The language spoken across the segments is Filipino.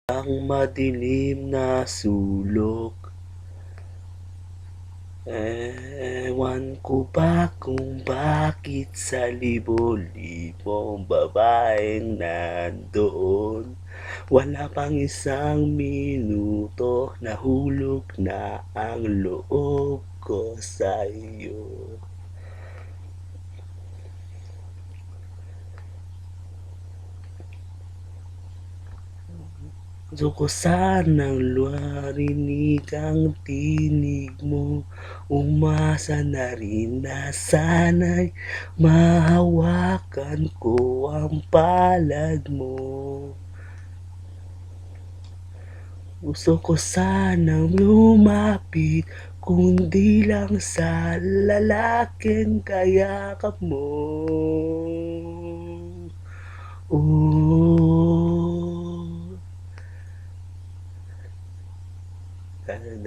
Ang madilim na sulok. Ewan ko ba kung bakit sa libo-libong babaeng nandoon, wala pang isang minuto nahulog na ang loob ko sa iyo. Gusto ko sanang marinig ang tinig mo, umasa na rin na sana'y mahawakan ko ang palad mo. Gusto ko sanang lumapit, kundi lang sa lalaking kayakap mo.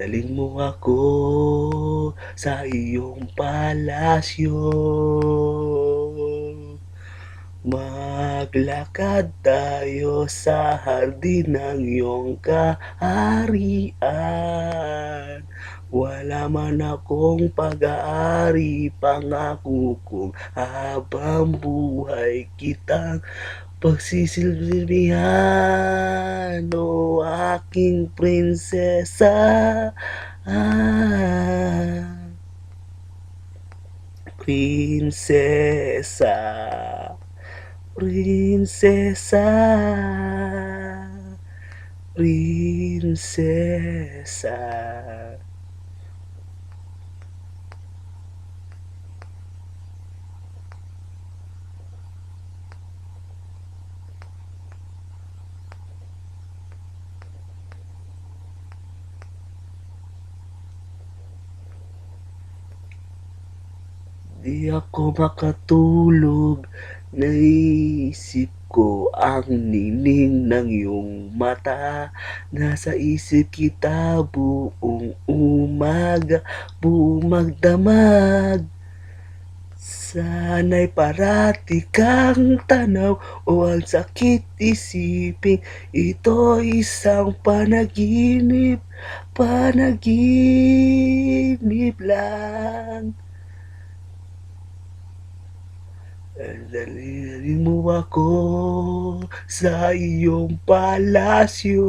Dalhin mo ako sa iyong palasyo. Maglakad tayo sa hardin ng iyong kaharian. Wala man akong pag-aari, pangako kong habang buhay kitang pagsisilbihan, o aking prinsesa. Prinsesa, prinsesa, prinsesa. Di ako makatulog, naisip ko ang ningning ng iyong mata. Nasa isip kita buong umaga, buong magdamag. Sana'y parati kang tanaw, o ang sakit isipin ito'y isang panaginip, panaginip lang. Dalhin mo ako sa iyong palasyo.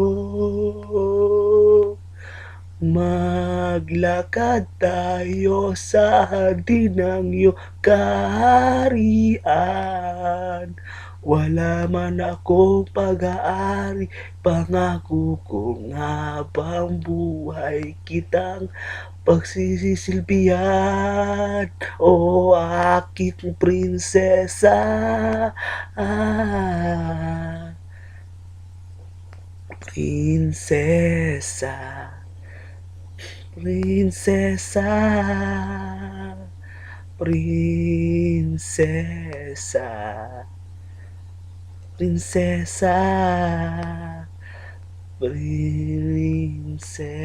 Maglakad tayo sa hardin ng iyong kaharian. Wala man akong pag-aari, pangako kong habang buhay kitang pagsisisilbihan, o aking prinsesa. Prinsesa, prinsesa, prinsesa, prinsesa, prinsesa.